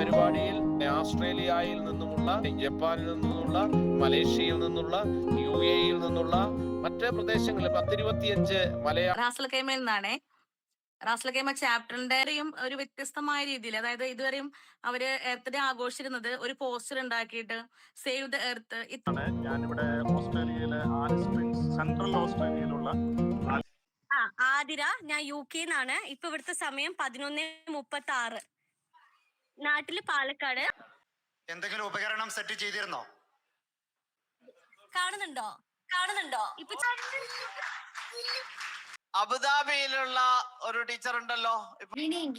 പരിപാടിയിൽ ഓസ്ട്രേലിയയിൽ നിന്നുമുള്ള, ജപ്പാനിൽ നിന്നുള്ള, മലേഷ്യയിൽ നിന്നുള്ള, UAEയിൽ നിന്നുള്ള മറ്റ് പ്രദേശങ്ങളിൽ 10-25 മലയാള റാസൽ കൈമയിൽ നിന്നാണേ. റാസൽ കൈമ ചാപ്റ്ററിന്റെയും ഒരു വ്യത്യസ്തമായ രീതിയിൽ, അതായത് ഇതുവരെയും അവര് എർത്ത് ഡേ ആഘോഷിച്ചിരുന്നത് ഒരു പോസ്റ്റർ ഉണ്ടാക്കിയിട്ട് സേവ് ദ എർത്ത്. ഞാനിവിടെ ഓസ്ട്രേലിയയിലെ ആലിസ് സ്പ്രിങ്സ്, സെൻട്രൽ ഓസ്ട്രേലിയയിലുള്ള ആതിര. ഞാൻ UK ന്നാണ്. ഇപ്പൊ ഇവിടുത്തെ സമയം 11:36. നാട്ടില് പാലക്കാട്. എന്തെങ്കിലും ഉപകരണം സെറ്റ് ചെയ്തിരുന്നോ? കാണുന്നുണ്ടോ ഇപ്പൊ അബുദാബിയിലുള്ള ഒരു ടീച്ചർ ഉണ്ടല്ലോ,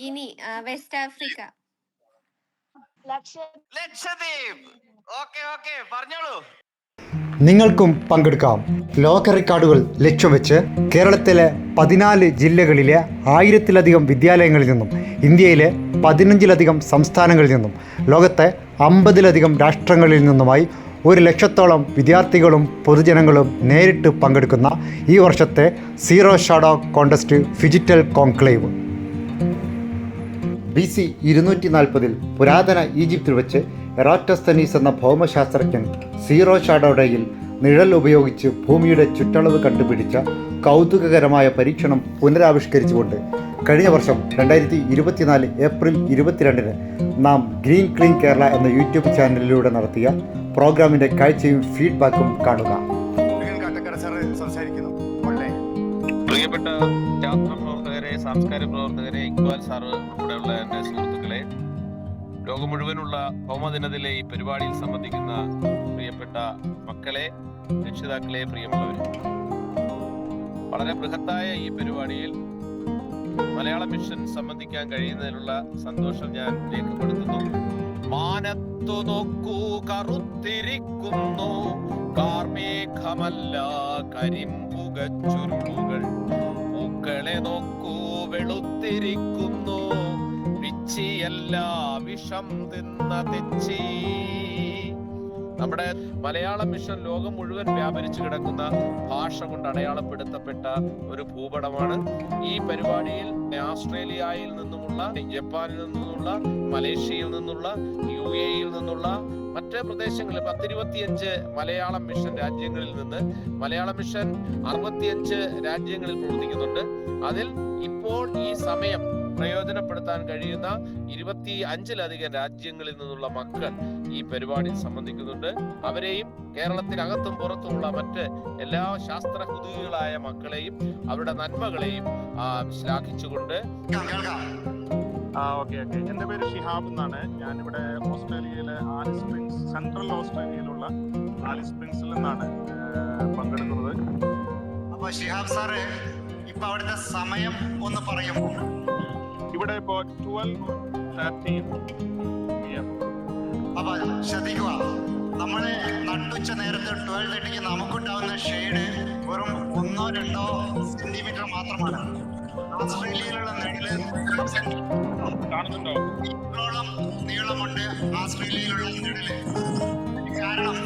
guinea West Africa. Lakshadweep. Okay പറഞ്ഞോളൂ. നിങ്ങൾക്കും പങ്കെടുക്കാം. ലോക റെക്കോർഡുകൾ ലക്ഷ്യം വെച്ച് കേരളത്തിലെ 14 ജില്ലകളിലെ 1000-ലധികം വിദ്യാലയങ്ങളിൽ നിന്നും, ഇന്ത്യയിലെ 15-ലധികം സംസ്ഥാനങ്ങളിൽ നിന്നും, ലോകത്തെ 50-ലധികം രാഷ്ട്രങ്ങളിൽ നിന്നുമായി 1,00,000-ഓളം വിദ്യാർത്ഥികളും പൊതുജനങ്ങളും നേരിട്ട് പങ്കെടുക്കുന്ന ഈ വർഷത്തെ zero shadow contest phygital conclave BC 240-ൽ പുരാതന ഈജിപ്തിൽ വെച്ച് എറാറ്റോസ്തനീസ് എന്ന ഭൗമശാസ്ത്രജ്ഞൻ സീറോ ഷാഡോ ഡേയിൽ നിഴൽ ഉപയോഗിച്ച് ഭൂമിയുടെ ചുറ്റളവ് കണ്ടുപിടിച്ച കൗതുകകരമായ പരീക്ഷണം പുനരാവിഷ്കരിച്ചുകൊണ്ട് കഴിഞ്ഞ വർഷം 2024 ഏപ്രിൽ 22-ന് നാം ഗ്രീൻ ക്ലീൻ കേരള എന്ന യൂട്യൂബ് ചാനലിലൂടെ നടത്തിയ പ്രോഗ്രാമിൻ്റെ കാഴ്ചയും ഫീഡ്ബാക്കും കാണുക. പ്രിയപ്പെട്ട ശാസ്ത്ര പ്രവർത്തകരെ, സാംസ്കാരിക പ്രവർത്തകരെ, ഇക്ബാൽ സാറ് ഉൾപ്പെടെയുള്ള എൻ്റെ സുഹൃത്തുക്കളെ, ലോകം മുഴുവനുള്ള ഭൗമദിനത്തിലെ ഈ പരിപാടിയിൽ സംബന്ധിക്കുന്ന പ്രിയപ്പെട്ട മക്കളെ, രക്ഷിതാക്കളെ, പ്രിയമുള്ളവരെ, വളരെ ബൃഹത്തായ ഈ പരിപാടിയിൽ മലയാള മിഷൻ സംബന്ധിക്കാൻ കഴിയുന്നതിലുള്ള സന്തോഷം ഞാൻ രേഖപ്പെടുത്തുന്നു. മാനത്തു നോക്കൂ കറുത്തിരിക്കുന്നു കാർമേഘമല്ല കരിമ്പുകച്ചുരുളുകൾ, പൂക്കളെ നോക്കൂ വെളുത്തിരിക്കുന്നു പിച്ചിയല്ല വിഷം തിന്ന തെച്ചി. നമ്മുടെ മലയാള മിഷൻ ലോകം മുഴുവൻ വ്യാപരിച്ചു കിടക്കുന്ന ഭാഷ കൊണ്ട് അടയാളപ്പെടുത്തപ്പെട്ട ഒരു ഭൂപടമാണ്. ഈ പരിപാടിയിൽ ഓസ്ട്രേലിയയിൽ നിന്നുമുള്ള, ജപ്പാനിൽ നിന്നുള്ള, മലേഷ്യയിൽ നിന്നുള്ള, UAEയിൽ നിന്നുള്ള മറ്റ് പ്രദേശങ്ങളിൽ 10-25 മലയാളം മിഷൻ രാജ്യങ്ങളിൽ നിന്ന്, മലയാള മിഷൻ 65 രാജ്യങ്ങളിൽ പ്രവർത്തിക്കുന്നുണ്ട്. അതിൽ ഇപ്പോൾ ഈ സമയം പ്രയോജനപ്പെടുത്താൻ കഴിയുന്ന 25-ലധികം രാജ്യങ്ങളിൽ നിന്നുള്ള മക്കൾ ഈ പരിപാടിയിൽ സംബന്ധിക്കുന്നുണ്ട്. അവരെയും കേരളത്തിനകത്തും പുറത്തുമുള്ള മറ്റ് എല്ലാ ശാസ്ത്രകുതുകികളായ മക്കളെയും അവരുടെ നന്മകളെയും ശ്ലാഘിച്ചുകൊണ്ട് എന്റെ പേര് ഷിഹാബ് എന്നാണ്. ഞാനിവിടെ ഓസ്ട്രേലിയയിലെ ആലിസ് സ്പ്രിങ്സ്, സെൻട്രൽ ഓസ്ട്രേലിയയിലുള്ള ആലിസ് സ്പ്രിങ്സിൽ നിന്നാണ് പങ്കെടുക്കുന്നത്. അപ്പൊ ഷിഹാബ് സാറ് ഇപ്പൊ അവിടുത്തെ സമയം ഒന്ന് പറയുമോ? ഇവിടെ ഇപ്പോ 12:13 PM. അപ്പൊ ശ്രദ്ധിക്കുക, നമ്മള് നട്ടുച്ച നേരത്തെ 12:30 നമുക്കുണ്ടാവുന്ന ഷെയ്ഡ് വെറും 1-2 സെന്റിമീറ്റർ മാത്രമാണ്. ഓസ്ട്രേലിയയിലുള്ള നെടില് കാണുന്നുണ്ടോ? ഇത്രോളം നീളമുണ്ട് ഓസ്ട്രേലിയയിലുള്ള നെടില്. കാരണം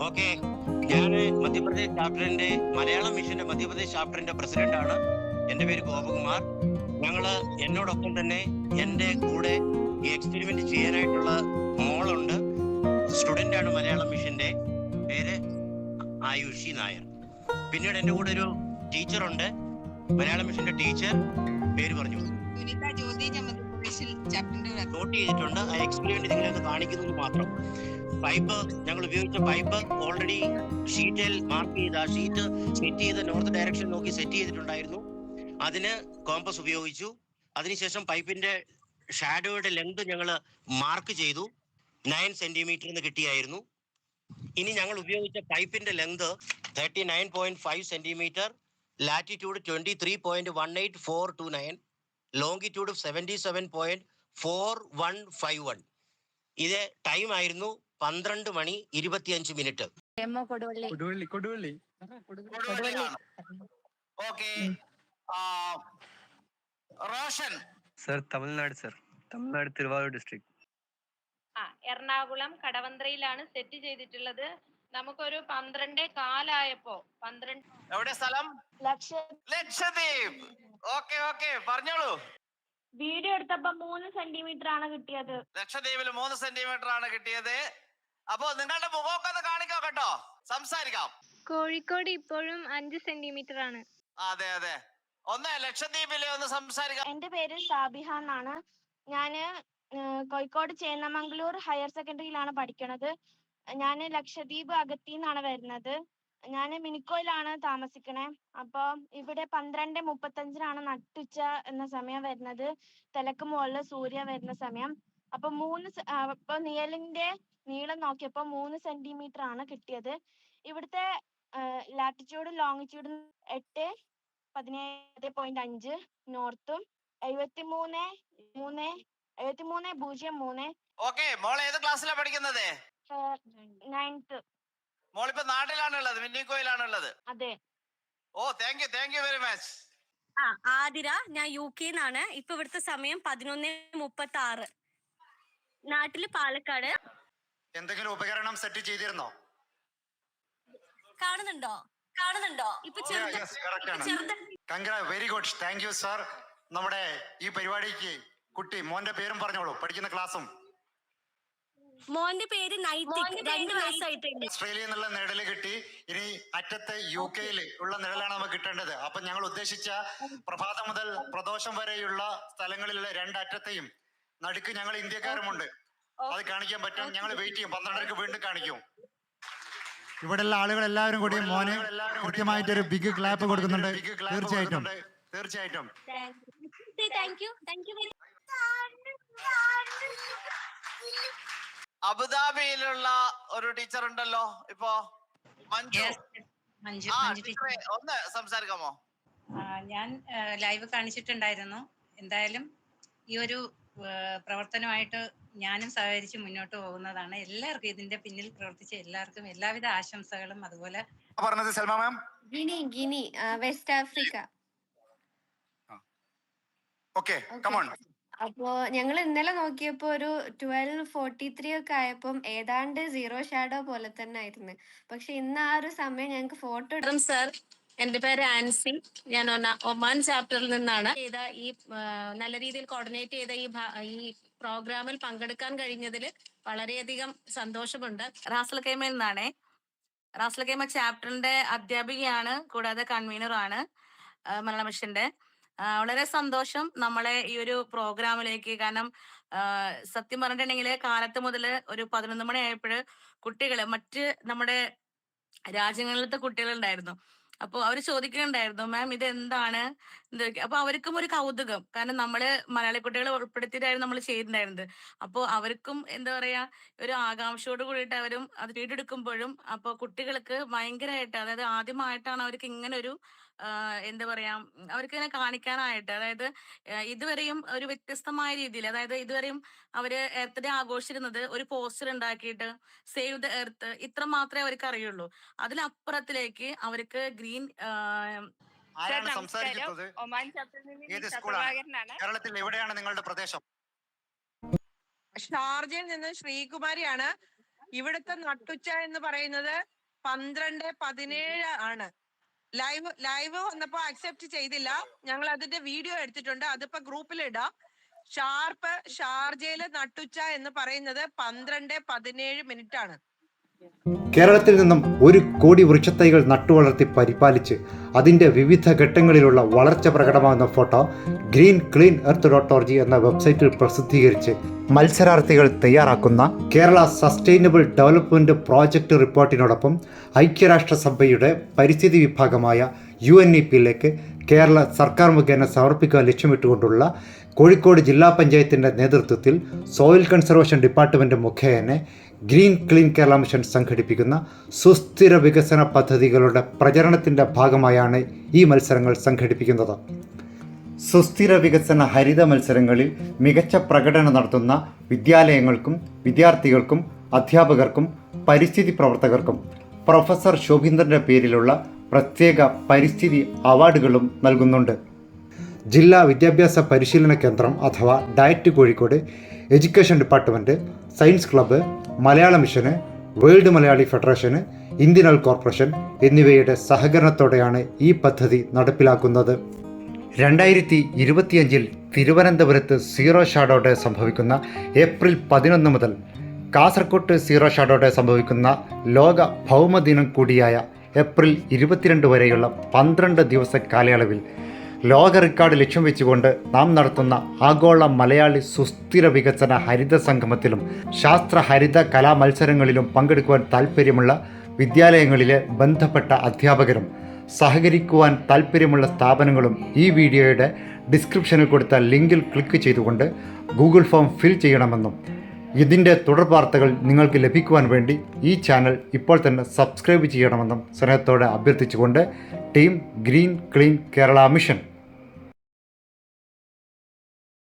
ഓക്കെ, ഞാൻ മധ്യപ്രദേശ് ചാപ്റ്ററിന്റെ മലയാളം മിഷന്റെ മധ്യപ്രദേശ് ചാപ്റ്ററിന്റെ പ്രസിഡന്റാണ്. എൻ്റെ പേര് ഗോപകുമാർ. എന്നോടൊപ്പം തന്നെ എൻ്റെ കൂടെ ഈ എക്സ്പെരിമെന്റ് ചെയ്യാനായിട്ടുള്ള മോളുണ്ട്. സ്റ്റുഡൻ്റ് ആണ് മലയാളം മിഷന്റെ. പേര് ആയുഷി നായർ. പിന്നീട് എൻ്റെ കൂടെ ഒരു ടീച്ചറുണ്ട്, മലയാളം മിഷന്റെ ടീച്ചർ. പേര് പറഞ്ഞു നോട്ട് ചെയ്തിട്ടുണ്ട്. ആ എക്സ്പെരിമെന്റ് നിങ്ങളെ കാണിക്കുന്നത് മാത്രം. പൈപ്പ്, ഞങ്ങൾ ഉപയോഗിച്ച പൈപ്പ് ഓൾറെഡി ഷീറ്റിൽ മാർക്ക് ചെയ്ത്, ആ ഷീറ്റ് സെറ്റ് ചെയ്ത് നോർത്ത് ഡയറക്ഷൻ നോക്കി സെറ്റ് ചെയ്തിട്ടുണ്ടായിരുന്നു. അതിന് കോമ്പസ് ഉപയോഗിച്ചു. അതിനുശേഷം പൈപ്പിന്റെ ഷാഡോയുടെ ലെങ്ത് ഞങ്ങൾ മാർക്ക് ചെയ്തു. 9 സെന്റിമീറ്റർ എന്ന് കിട്ടിയായിരുന്നു. ഇനി ഞങ്ങൾ ഉപയോഗിച്ച പൈപ്പിന്റെ ലെങ്ത് 39.5 സെന്റിമീറ്റർ, ലാറ്റിറ്റ്യൂഡ് 23.18429, ലോങ്കിറ്റ്യൂഡ് 77.4151. ഇത് ടൈം ആയിരുന്നു 12:25. Koduvally. Okay, Roshan sir, Tamil Nadu Thiruvarur district. Ernakulam കടവന്ത്രയിലാണ് സെറ്റ് ചെയ്തിട്ടുള്ളത്. നമുക്കൊരു 12:15 എവിടെ സ്ഥലം? ലക്ഷദ്വീപ്. ഓക്കെ പറഞ്ഞോളൂ. വീഡിയോ എടുത്തപ്പോ 3 സെന്റിമീറ്റർ ആണ് കിട്ടിയത്. ലക്ഷദ്വീപിൽ 3 സെന്റിമീറ്റർ ആണ് കിട്ടിയത്. അപ്പോ നിങ്ങളുടെ മുഖമൊക്കെ ഒന്ന് കാണിക്കോ കേട്ടോ, സംസാരിക്കാം. കോഴിക്കോട് ഇപ്പോഴും 5 സെന്റിമീറ്റർ ആണ്. അതെ അതെ, ഒന്ന് ലക്ഷദ്വീപിലെ ഒന്ന് സംസാരിക്കാം. എന്റെ പേര് സാബിഹ എന്നാണ്. ഞാന് കോഴിക്കോട് ചേന്നമംഗലൂർ ഹയർ സെക്കൻഡറിയിലാണ് പഠിക്കണത്. ഞാൻ ലക്ഷദ്വീപ് അഗത്തിന്നാണ് വരുന്നത്. ഞാൻ മിനിക്കോയിലാണ് താമസിക്കണേ. അപ്പൊ ഇവിടെ 12:35 നട്ടുച്ച എന്ന സമയം വരുന്നത്. തലക്ക് മുകളിൽ സൂര്യ വരുന്ന സമയം. അപ്പൊ അപ്പൊ നിഴലിന്റെ നീളം നോക്കിയപ്പോ 3 സെന്റിമീറ്റർ ആണ് കിട്ടിയത്. ഇവിടുത്തെ ലാറ്റിറ്റ്യൂഡും ലോങ്ങിറ്റ്യൂഡും 8:17.5 നോർത്തും 73.03. ഓക്കെ, മോൾ ഏത് ക്ലാസ്സിലാണ് പഠിക്കുന്നത്? 9th. മോളിപ്പോ നാട്ടിലാണുള്ളത്, മിന്നിക്കോയിലാണുള്ളത്. അതെ. ഓ, thank you very much. Athira, ഞാൻ UK ന്നാണ്. ഇപ്പൊ ഇവിടുത്തെ സമയം 11:36. നാട്ടില് പാലക്കാട്. എന്തെങ്കിലും ഉപകരണം സെറ്റ് ചെയ്തിരുന്നോ? കാണുന്നുണ്ടോ? ഇപ്പൊ very good, thank you sir. നമ്മുടെ ഈ പരിപാടിക്ക് കുട്ടി മോന്റെ പേരും പറഞ്ഞോളൂ, പഠിക്കുന്ന ക്ലാസ്സും. മോന്റെ പേര് നൈതിക്, 2 വയസ്സായിട്ടുണ്ട്. ഓസ്ട്രേലിയയിൽ നിന്നുള്ള നിഴല് കിട്ടി. ഇനി അറ്റത്ത് UK ഉള്ള നിഴലാണ് നമുക്ക് കിട്ടേണ്ടത്. അപ്പൊ ഞങ്ങൾ ഉദ്ദേശിച്ച പ്രഭാതം മുതൽ പ്രദോഷം വരെയുള്ള സ്ഥലങ്ങളിലെ 2 അറ്റത്തെയും നടുക്ക് ഞങ്ങൾ ഇന്ത്യക്കാരുമുണ്ട്. അത് കാണിക്കാൻ പറ്റും. ഞങ്ങൾ വെയിറ്റ് ചെയ്യും. 12:30 വീണ്ടും കാണിക്കും. ഇവിടെയുള്ള ആളുകൾ എല്ലാവരും കൂടി മോന് കൃത്യമായിട്ടൊരു ബിഗ് ക്ലാപ്പ് കൊടുക്കുന്നുണ്ട്. തീർച്ചയായിട്ടും. അബുദാബിയിലുള്ള ഒരു ടീച്ചർ ഉണ്ടല്ലോ ഇപ്പോ, മഞ്ജു. ഒന്ന് സംസാരിക്കാമോ? ഞാൻ ലൈവ് കാണിച്ചിട്ടുണ്ടായിരുന്നു. എന്തായാലും ഈ ഒരു പ്രവർത്തനമായിട്ട് ഞാനും സഹകരിച്ച് മുന്നോട്ട് പോകുന്നതാണ്. എല്ലാവർക്കും ഇതിന്റെ പിന്നിൽ പ്രവർത്തിച്ച എല്ലാവർക്കും എല്ലാവിധ ആശംസകളും. അതുപോലെ പറഞ്ഞത് Salma ma'am. Guinea West Africa. Okay, come on. അപ്പോ ഞങ്ങൾ ഇന്നലെ നോക്കിയപ്പോ ഒരു 12:43 ഒക്കെ ആയപ്പം ഏതാണ്ട് 0 ഷാഡോ പോലെ തന്നെ ആയിരുന്നു. പക്ഷെ ഇന്ന് ആ ഒരു സമയം ഞങ്ങൾക്ക് ഫോട്ടോ സർ, എന്റെ പേര് ആൻസി. ഞാൻ ഒമാൻ ചാപ്റ്ററിൽ നിന്നാണ്. ഈ നല്ല രീതിയിൽ കോർഡിനേറ്റ് ചെയ്ത ഈ പ്രോഗ്രാമിൽ പങ്കെടുക്കാൻ കഴിഞ്ഞതിൽ വളരെയധികം സന്തോഷമുണ്ട്. റാസൽ കൈമയിൽ നിന്നാണ്. റാസൽ കൈമ ചാപ്റ്ററിന്റെ അധ്യാപികയാണ്, കൂടാതെ കൺവീനറാണ് മലയാള മിഷന്റെ. വളരെ സന്തോഷം നമ്മളെ ഈ ഒരു പ്രോഗ്രാമിലേക്ക്. കാരണം സത്യം പറഞ്ഞിട്ടുണ്ടെങ്കിൽ കാലത്ത് മുതൽ ഒരു 11 മണി ആയപ്പോൾ കുട്ടികള് മറ്റ് നമ്മുടെ രാജ്യങ്ങളിലത്തെ കുട്ടികളുണ്ടായിരുന്നു. അപ്പൊ അവര് ചോദിക്കുന്നുണ്ടായിരുന്നു, മാം ഇത് എന്താണ്? അപ്പൊ അവർക്കും ഒരു കൗതുകം. കാരണം നമ്മള് മലയാളി കുട്ടികളെ ഉൾപ്പെടുത്തിയിട്ടായിരുന്നു നമ്മൾ ചെയ്തിട്ടുണ്ടായിരുന്നത്. അപ്പൊ അവർക്കും എന്താ പറയാ, ഒരു ആകാംക്ഷയോട് കൂടിയിട്ട് അവരും അത് വീടെടുക്കുമ്പോഴും അപ്പൊ കുട്ടികൾക്ക് ഭയങ്കരമായിട്ട്, അതായത് ആദ്യമായിട്ടാണ് അവർക്ക് ഇങ്ങനെ ഒരു എന്താ പറയാ, അവർക്ക് ഇങ്ങനെ കാണിക്കാനായിട്ട്, അതായത് ഇതുവരെയും ഒരു വ്യത്യസ്തമായ രീതിയിൽ, അതായത് ഇതുവരെയും അവര് എർത്ത് ഡേ ആഘോഷിച്ചിരുന്നത് ഒരു പോസ്റ്റർ ഉണ്ടാക്കിയിട്ട് സേവ് ദ എർത്ത്, ഇത്ര മാത്രമേ അവർക്ക് അറിയുള്ളൂ. അതിലപ്പുറത്തിലേക്ക് അവർക്ക് ഗ്രീൻ സംസാരിക്കുന്നത് ഏത് സ്കൂളാണ്? കേരളത്തിൽ എവിടെയാണ് നിങ്ങളുടെ പ്രദേശം? ഷാർജയിൽ നിന്ന് ശ്രീകുമാരിയാണ്. ഇവിടുത്തെ നട്ടുച്ച എന്ന് പറയുന്നത് 12:17 ആണ്. ലൈവ് വന്നപ്പോ അക്സെപ്റ്റ് ചെയ്തില്ല. ഞങ്ങൾ അതിന്റെ വീഡിയോ എടുത്തിട്ടുണ്ട്, അതിപ്പോ ഗ്രൂപ്പിൽ ഇടാം. ഷാർജയില് നട്ടുച്ച എന്ന് പറയുന്നത് 12:17 ആണ്. കേരളത്തിൽ നിന്നും 1 കോടി വൃക്ഷത്തൈകൾ നട്ടുവളർത്തി പരിപാലിച്ച് അതിൻ്റെ വിവിധ ഘട്ടങ്ങളിലുള്ള വളർച്ച പ്രകടമാകുന്ന ഫോട്ടോ ഗ്രീൻ ക്ലീൻ earth.org എന്ന വെബ്സൈറ്റിൽ പ്രസിദ്ധീകരിച്ച് മത്സരാർത്ഥികൾ തയ്യാറാക്കുന്ന കേരള സസ്റ്റൈനബിൾ ഡെവലപ്മെൻറ്റ് പ്രോജക്റ്റ് റിപ്പോർട്ടിനോടൊപ്പം ഐക്യരാഷ്ട്രസഭയുടെ പരിസ്ഥിതി വിഭാഗമായ UNEP-യിലേക്ക് കേരള സർക്കാർ മുഖേന സമർപ്പിക്കാൻ ലക്ഷ്യമിട്ടുകൊണ്ടുള്ള കോഴിക്കോട് ജില്ലാ പഞ്ചായത്തിൻ്റെ നേതൃത്വത്തിൽ സോയിൽ കൺസർവേഷൻ ഡിപ്പാർട്ട്മെൻറ്റ് മുഖേന ഗ്രീൻ ക്ലീൻ കേരള മിഷൻ സംഘടിപ്പിക്കുന്ന സുസ്ഥിര വികസന പദ്ധതികളുടെ പ്രചരണത്തിൻ്റെ ഭാഗമായാണ് ഈ മത്സരങ്ങൾ സംഘടിപ്പിക്കുന്നത്. സുസ്ഥിര വികസന ഹരിത മത്സരങ്ങളിൽ മികച്ച പ്രകടനം നടത്തുന്ന വിദ്യാലയങ്ങൾക്കും വിദ്യാർത്ഥികൾക്കും അധ്യാപകർക്കും പരിസ്ഥിതി പ്രവർത്തകർക്കും പ്രൊഫസർ ശോഭീന്ദ്രൻ്റെ പേരിലുള്ള പ്രത്യേക പരിസ്ഥിതി അവാർഡുകളും നൽകുന്നുണ്ട്. ജില്ലാ വിദ്യാഭ്യാസ പരിശീലന കേന്ദ്രം അഥവാ diet Kozhikode, education department, science club, മലയാള മിഷന്, വേൾഡ് മലയാളി ഫെഡറേഷന്, ഇന്ത്യൻ ഓയിൽ കോർപ്പറേഷൻ എന്നിവയുടെ സഹകരണത്തോടെയാണ് ഈ പദ്ധതി നടപ്പിലാക്കുന്നത്. 2025 തിരുവനന്തപുരത്ത് സീറോ ഷാഡോ ഡേ സംഭവിക്കുന്ന ഏപ്രിൽ 11 മുതൽ കാസർകോട്ട് സീറോ ഷാഡോ ഡേ സംഭവിക്കുന്ന ലോക ഭൗമദിനം കൂടിയായ ഏപ്രിൽ 22 വരെയുള്ള 12 ദിവസ കാലയളവിൽ ലോക റെക്കോർഡ് ലക്ഷ്യം വെച്ചുകൊണ്ട് നാം നടത്തുന്ന ആഗോള മലയാളി സുസ്ഥിര വികസന ഹരിത സംഗമത്തിലും ശാസ്ത്ര ഹരിത കലാ മത്സരങ്ങളിലും പങ്കെടുക്കുവാൻ താൽപ്പര്യമുള്ള വിദ്യാലയങ്ങളിലെ ബന്ധപ്പെട്ട അധ്യാപകരും സഹകരിക്കുവാൻ താൽപ്പര്യമുള്ള സ്ഥാപനങ്ങളും ഈ വീഡിയോയുടെ ഡിസ്ക്രിപ്ഷനിൽ കൊടുത്ത ലിങ്കിൽ ക്ലിക്ക് ചെയ്തുകൊണ്ട് ഗൂഗിൾ ഫോം ഫിൽ ചെയ്യണമെന്നും ഇതിൻ്റെ തുടർ വാർത്തകൾ നിങ്ങൾക്ക് ലഭിക്കുവാൻ വേണ്ടി ഈ ചാനൽ ഇപ്പോൾ തന്നെ സബ്സ്ക്രൈബ് ചെയ്യണമെന്നും സ്നേഹത്തോടെ അഭ്യർത്ഥിച്ചുകൊണ്ട് team green clean Kerala mission